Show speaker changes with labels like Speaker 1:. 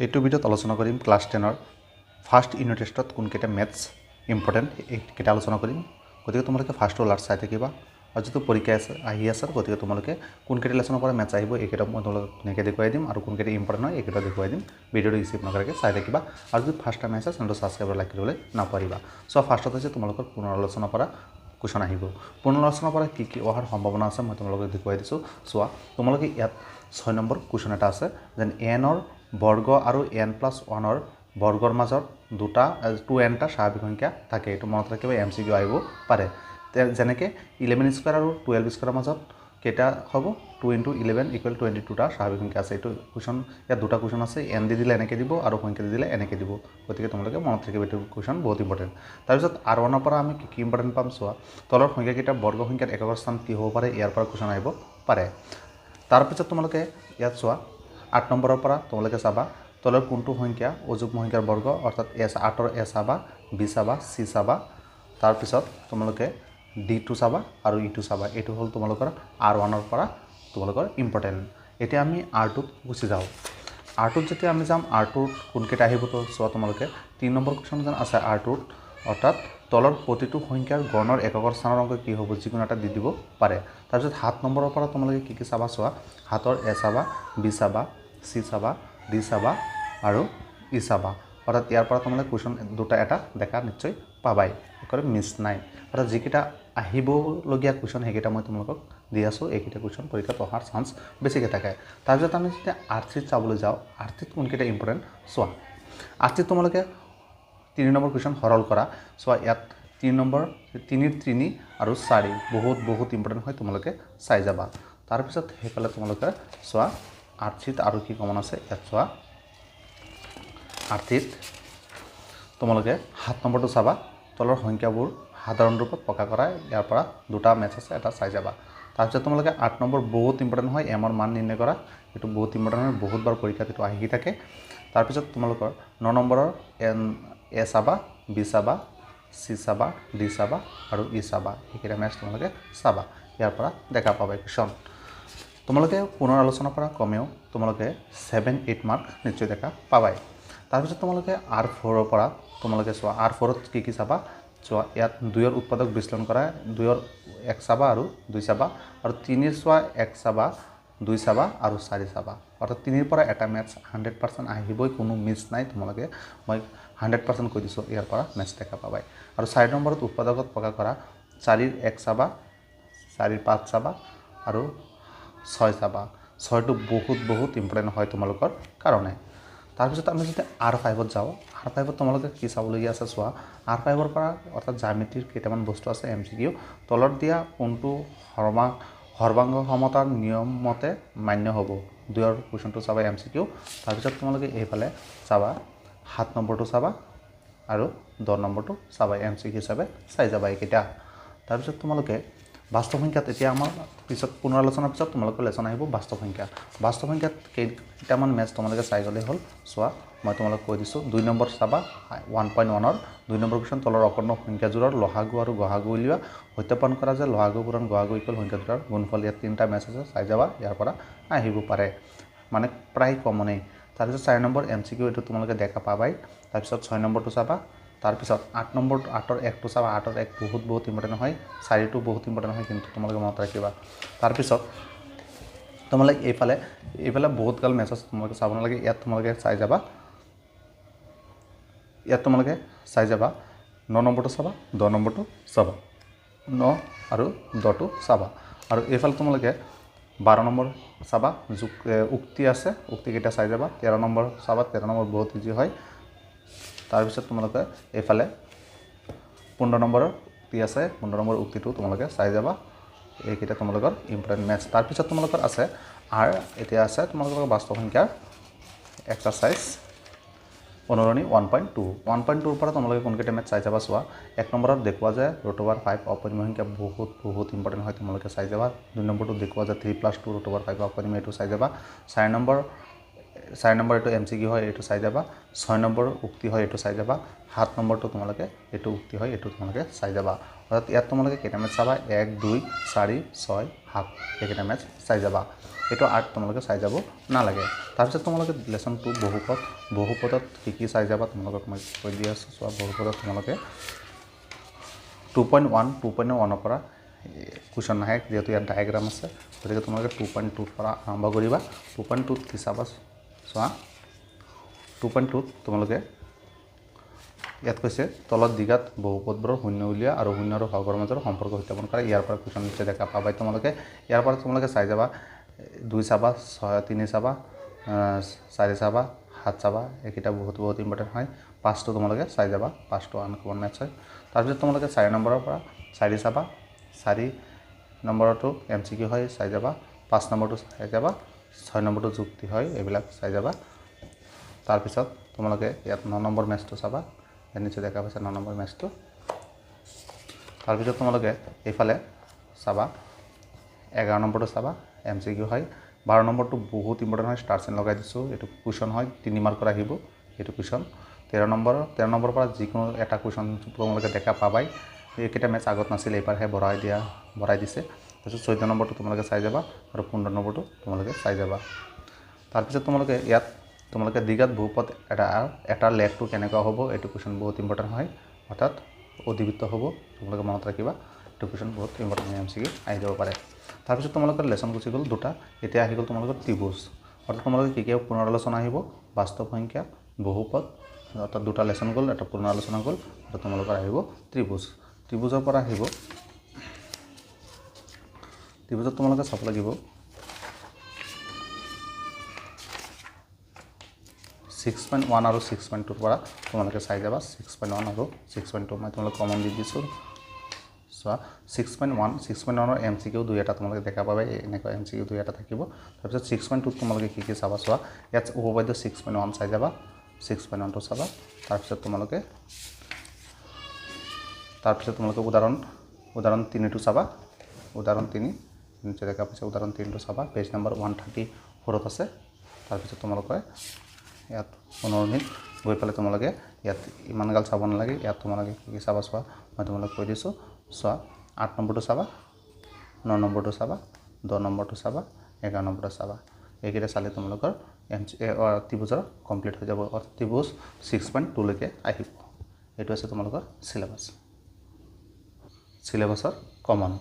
Speaker 1: এইটো ভিডিঅ'ত আলোচনা কৰিম ক্লাছ 10ৰ ফাৰ্ষ্ট ইউনিট টেষ্টত কোনকেইটা মেথছ ইম্পৰ্টেণ্ট এইকেইটা আলোচনা কৰিম। গতিকে তোমালোকে ফাৰ্ষ্ট লাষ্ট চাই থাকিবা আৰু যিটো পৰীক্ষা আহি আছে গতিকে তোমালোকে কোনকেইটা লেচনৰ পৰা মেথছ আহিব এইকেইটা মই তোমালোকক ধুনীয়াকৈ দেখুৱাই দিম আৰু কোনকেইটা ইম্পৰ্টেণ্ট হয় এইকেইটা দেখুৱাই দিম। ভিডিঅ'টো ৰিচিভ নকৰাকৈ চাই থাকিবা আৰু যদি ফাৰ্ষ্ট টাইম আহিছে চেনেলটো ছাবস্ক্ৰাইব লাইক কৰিবলৈ নাপাহৰিবা। চ' ফাৰ্ষ্টত হৈছে তোমালোকৰ পুনৰালোচনাৰ পৰা কুৱেশ্যন আহিব। পুনৰালোচনাৰ পৰা কি কি অহাৰ সম্ভাৱনা আছে মই তোমালোকক দেখুৱাই দিছোঁ। চোৱা, তোমালোকে ইয়াত 6 নম্বৰ কুৱেশ্যন এটা আছে যেন এনৰ বৰ্গ আৰু n+1ৰ বৰ্গৰ মাজত 2nটা স্বাভাৱিক সংখ্যা থাকে। এইটো মনত ৰাখিব, MCQ আহিব পাৰে। যেনেকৈ 11² আৰু 12² মাজত কেইটা হ'ব 2 × 11 = 22টা স্বাভাৱিক সংখ্যা আছে। এইটো কুৱেশ্যন ইয়াত দুটা কুৱেশ্যন আছে, n দি দিলে এনেকৈ দিব আৰু সংখ্যা দি দিলে এনেকৈ দিব। গতিকে তোমালোকে মনত ৰাখিব, এইটো কুৱেশ্যন বহুত ইম্পৰ্টেণ্ট। তাৰপিছত R1ৰ পৰা আমি কি ইম্পৰ্টেণ্ট পাম চোৱা, তলৰ সংখ্যাকেইটা বৰ্গ সংখ্যাৰ একক স্থান কি হ'ব পাৰে, ইয়াৰ পৰা কুৱেশ্যন আহিব পাৰে। তাৰপিছত তোমালোকে ইয়াত চোৱা 8 নম্বৰৰ পৰা তোমালোকে চাবা তলৰ কোনটো সংখ্যা অযুগ্ম সংখ্যাৰ বৰ্গ, অৰ্থাৎ8ৰ A চাবা, B চাবা, C চাবা। তাৰপিছত তোমালোকে D2 চাবা আৰু E2 চাবা। এইটো হ'ল তোমালোকৰ R1ৰ পৰা তোমালোকৰ ইম্পৰ্টেণ্ট। এতিয়া আমি R2ত গুচি যাওঁ। R2ত যেতিয়া আমি যাম, R2ত কোনকেইটা আহিব তো চোৱা, তোমালোকে 3 নম্বৰ কুৱেশ্যন যেন আছে R2ত, অৰ্থাৎ তলৰ প্ৰতিটো সংখ্যাৰ গণৰ এককৰ স্থানৰ অংক কি হ'ব, যিকোনো এটা দি দিব পাৰে। তাৰপিছত 7 নম্বৰৰ পৰা তোমালোকে কি কি চাবা চোৱা, 7ৰ A চাবা, B চাবা, C চাবা, D চাবা আৰু E চাবা। অৰ্থাৎ ইয়াৰ পৰা তোমালোকে কুৱেশ্যন দুটা এটা দেখা নিশ্চয় পাবাই, একো মিছ নাই। অৰ্থাৎ যিকেইটা আহিবলগীয়া কুৱেশ্যন সেইকেইটা মই তোমালোকক দি আছোঁ। এইকেইটা কুৱেশ্যন পৰীক্ষাত অহাৰ চান্স বেছিকৈ থাকে। তাৰপিছত আমি যেতিয়া R3ত চাবলৈ যাওঁ, R3ত কোনকেইটা ইম্পৰ্টেণ্ট চোৱা। R3ত তোমালোকে 3 নম্বৰ কুৱেশ্যন সৰল কৰা। চোৱা, ইয়াত 3 নম্বৰ 3 আৰু 4 বহুত ইম্পৰ্টেণ্ট হয়, তোমালোকে চাই যাবা। তাৰপিছত সেইফালে তোমালোকে চোৱা R3ত আৰু কি কমন আছে ইয়াত চোৱা। R3ত তোমালোকে 7 নম্বৰটো চাবা, তলৰ সংখ্যাবোৰ সাধাৰণ ৰূপত প্ৰকাশ কৰা। ইয়াৰ পৰা দুটা মেথছ আছে, এটা চাই যাবা। তাৰপিছত তোমালোকে 8 নম্বৰ বহুত ইম্পৰ্টেণ্ট হয়, এমৰ মান নিৰ্ণয় কৰা। এইটো বহুত ইম্পৰ্টেণ্ট হয়, বহুতবাৰ পৰীক্ষাত এইটো আহি থাকে। তাৰপিছত তোমালোকৰ 9 নম্বৰৰ A চাবা, B চাবা, C চাবা, D চাবা আৰু E চাবা। এইকেইটা মেথছ তোমালোকে চাবা, ইয়াৰ পৰা দেখা পাবা কুৱেশ্যন। তোমালোকে পুনৰ আলোচনাৰ পৰা কমেও তোমালোকে 7-8 মাৰ্ক নিশ্চয় দেখা পাবাই। তাৰপিছত তোমালোকে R4ৰ পৰা তোমালোকে চোৱা, R4ত কি কি চাবা চোৱা। ইয়াত 2ৰ উৎপাদক বিশ্লেষণ কৰা, 2ৰ 1 চাবা আৰু 2 চাবা, আৰু 3ৰ চোৱা 1 চাবা, 2 চাবা আৰু 4 চাবা। অৰ্থাৎ 3ৰ পৰা এটা মেথছ 100% আহিবই, কোনো মিছ নাই। তোমালোকে মই 100% কৈ দিছোঁ, ইয়াৰ পৰা মেথছ দেখা পাবাই। আৰু 4 নম্বৰত উৎপাদকত প্ৰকাশ কৰা 4ৰ 1 চাবা, 4ৰ 5 চাবা আৰু 6 চাবা। 6টো বহুত ইম্পৰ্টেণ্ট হয় তোমালোকৰ কাৰণে। তাৰপিছত আমি যেতিয়া R5ত যাওঁ, R5ত তোমালোকে কি চাবলগীয়া আছে চোৱা। R5ৰ পৰা অৰ্থাৎ জ্যামিতিৰ কেইটামান বস্তু আছে MCQ। তলত দিয়া কোনটো সৰ্বাংগ সমতাৰ নিয়ম মতে মান্য হ'ব, 2ৰ কুৱেশ্যনটো চাবা MCQ। তাৰপিছত তোমালোকে এইফালে চাবা 7 নম্বৰটো চাবা আৰু 10 নম্বৰটো চাবা, MCQ হিচাপে চাই যাবা এইকেইটা। তাৰপিছত তোমালোকে বাস্তৱ সংখ্যাত, এতিয়া আমাৰ পিছত পুনৰালোচনাৰ পিছত তোমালোকৰ লেচন আহিব বাস্তৱ সংখ্যা। বাস্তৱ সংখ্যাত কেইটামান মেথছ তোমালোকে চাই গ'লেই হ'ল। চোৱা, মই তোমালোক কৈ দিছোঁ। 2 নম্বৰ চাবা 1.1ৰ 2 নম্বৰ কুৱেশ্যন, তলৰ অকৰ্ণ সংখ্যাযোৰৰ লসাগু আৰু গসাগু উলিওৱা। সত্যাপন কৰা যে লসাগু পূৰণ গসাগু ইকুৱেল সংখ্যাযোৰৰ গুণফল। ইয়াত 3টা মেথছ আছে, চাই যাবা, ইয়াৰ পৰা আহিব পাৰে, মানে প্ৰায় কমনেই। তাৰপিছত 4 নম্বৰ MCQ, এইটো তোমালোকে দেখা পাবাই। তাৰপিছত 6 নম্বৰটো চাবা। তাৰপিছত 8 নম্বৰটো 8ৰ 1টো চাবা, 8ৰ 1 বহুত ইম্পৰ্টেণ্ট হয়, 4টো বহুত ইম্পৰ্টেণ্ট হয়, কিন্তু তোমালোকে মনত ৰাখিবা। তাৰপিছত তোমালোকে এইফালে বহুতগাল মেথছ আছে, তোমালোকে চাব নালাগে। ইয়াত তোমালোকে চাই যাবা, 9 নম্বৰটো চাবা, 10 নম্বৰটো চাবা, 9 আৰু 10টো চাবা। আৰু এইফালে তোমালোকে 12 নম্বৰ চাবা, উক্তি আছে, উক্তিকেইটা চাই যাবা। 13 নম্বৰ চাবা, 13 নম্বৰ বহুত ইজি হয়। তাৰপিছত তোমালোকে এইফালে 15 নম্বৰৰ উক্তি আছে, 15 নম্বৰ উক্তিটো তোমালোকে চাই যাবা। এইকেইটা তোমালোকৰ ইম্পৰ্টেণ্ট মেথছ। তাৰপিছত তোমালোকৰ আছে এতিয়া আছে তোমালোকৰ বাস্তৱ সংখ্যাৰ এক্সাৰচাইজ অনুৰণি 1.2। 1.2ৰ পৰা তোমালোকে কোনকেইটা মেথছ চাই যাবা চোৱা। 1 নম্বৰত দেখুওৱা যে √5 অপৰিমেয় সংখ্যা বহুত ইম্পৰ্টেণ্ট হয়, তোমালোকে চাই যাবা। 2 নম্বৰটো দেখুওৱা যে 3+2 √5 অপৰিমেয়, এইটো চাই যাবা। 4 নম্বৰ 4 নম্বৰ এইটো MCQ হয় এইটো চাই যাবা 6 নম্বৰ উক্তি হয় এইটো চাই যাবা 7 নম্বৰটো তোমালোকে এইটো উক্তি হয় এইটো তোমালোকে চাই যাবা অৰ্থাৎ ইয়াত তোমালোকে কেইটা মেথ চাবা 1 2 4 6 7 এইকেইটা মেথ চাই যাবা এইটো 8 তোমালোকে চাই যাব নালাগে তাৰপিছত তোমালোকে লেসন 2 বহুপদত কি চাই যাবা তোমালোকক মই কৈ দি আছো সো বহুপদত তোমালোকে 2.1 পৰা কুৱেশ্যন আহে যেহেতু ইয়াত ডায়াগ্ৰাম আছে গতিকে তোমালোকে 2.2 পৰা আৰম্ভ কৰিবা 2.2 কি চাবা চোৱা 2.2 তোমালোকে ইয়াত কৈছে তলত দিগাত বহুপদবোৰৰ শূন্য উলিয়া আৰু শূন্য আৰু হৰৰ মাজৰ সম্পৰ্ক স্থাপন কৰা ইয়াৰ পৰা কুৱেশ্যন নিশ্চয় দেখা পাবা তোমালোকে ইয়াৰ পৰা তোমালোকে চাই যাবা 2 চাবা 3 চাবা 4 চাবা 7 চাবা এইকেইটা বহুত ইম্পৰ্টেণ্ট হয় 5টো তোমালোকে চাই যাবা 5টো আনকমন মেথছ হয় তাৰপিছত তোমালোকে 4 নম্বৰৰ পৰা 4 চাবা 4 নম্বৰটো MCQ হয় চাই যাবা 5 নম্বৰটো চাই যাবা 6 নম্বৰটো যুক্তি হয় এইবিলাক চাই যাবা তাৰপিছত তোমালোকে ইয়াত 9 নম্বৰ মেথছটো চাবা ইয়াত নিচে দেখা পাইছা 9 নম্বৰ মেথছটো তাৰপিছত তোমালোকে এইফালে চাবা 11 নম্বৰটো চাবা MCQ হয় 12 নম্বৰটো বহুত ইম্পৰ্টেণ্ট হয় ষ্টাৰ চিন লগাই দিছো এইটো কুৱেশ্যন হয় 3 মাৰ্কৰ আহিব এইটো কুৱেশ্যন 13 নম্বৰ পৰা যিকোনো এটা কুৱেশ্যন তোমালোকে দেখা পাবাই এইকেইটা মেথছ আগত নাছিল এইবাৰহে ভৰাই দিছে তাৰপিছত 14 নম্বৰটো তোমালোকে চাই যাবা আৰু 15 নম্বৰটো তোমালোকে চাই যাবা তাৰপিছত তোমালোকে ইয়াত তোমালোকে দিগাত বহুপদ এটা লেগটো কেনেকুৱা হ'ব এইটো কুৱেশ্যন বহুত ইম্পৰ্টেণ্ট হয় অৰ্থাৎ অধিবৃত্ত হ'ব তোমালোকে মনত ৰাখিবা এইটো কুৱেশ্যন বহুত ইম্পৰ্টেণ্ট MCQ আহি যাব পাৰে তাৰপিছত তোমালোকৰ লেসন গুচি গ'ল দুটা এতিয়া আহি গ'ল তোমালোকৰ ত্ৰিভুজ অৰ্থাৎ তোমালোকে কি পুনৰ আলোচনা আহিব বাস্তৱ সংখ্যা বহুপদ অৰ্থাৎ দুটা লেসন গ'ল এটা পুনৰ আলোচনা গ'ল আৰু তোমালোকৰ আহিব ত্ৰিভুজৰ পৰা আহিব ত্ৰিভুজত তোমালোকে চাব লাগিব 6.1 আৰু 6.2 পৰা তোমালোকে চাই যাবা 6.1 আৰু 6.2 মই তোমালোক কমন দি দিছো সো 6.1 ৰ MCQ দুই এটা তোমালোকে দেখা পাবে এনেকুৱা MCQ দুই এটা থাকিব তাৰপিছত 6.2 তোমালোকে কি চাবা সো ইয়াত উপপাদ্য 6.1 চাই যাবা 6.1 টো চাবা তাৰপিছত তোমালোকে উদাহৰণ 3 টো চাবা উদাহৰণ 3 নিচে দেখা পাইছে উদাহৰণ 3 টো চাবা পেজ নম্বৰ 134 ত আছে তাৰপিছত তোমালোকে ইয়াত 15 মিনিট গৈ পেলাই তোমালোকে ইয়াত ইমান গাল চাব নালাগে ইয়াত তোমালোকে কি চাবা চোৱা মই তোমালোক কৈ দিছো চোৱা 8 নম্বৰটো চাবা 9 নম্বৰটো চাবা 10 নম্বৰটো চাবা 11 নম্বৰটো চাবা এইকেইটা চালে তোমালোকৰ ত্ৰিভুজৰ কমপ্লিট হৈ যাব ত্ৰিভুজ 6.2 লৈকে আহিব এইটো আছে তোমালোকৰ সিলেবাছৰ কমন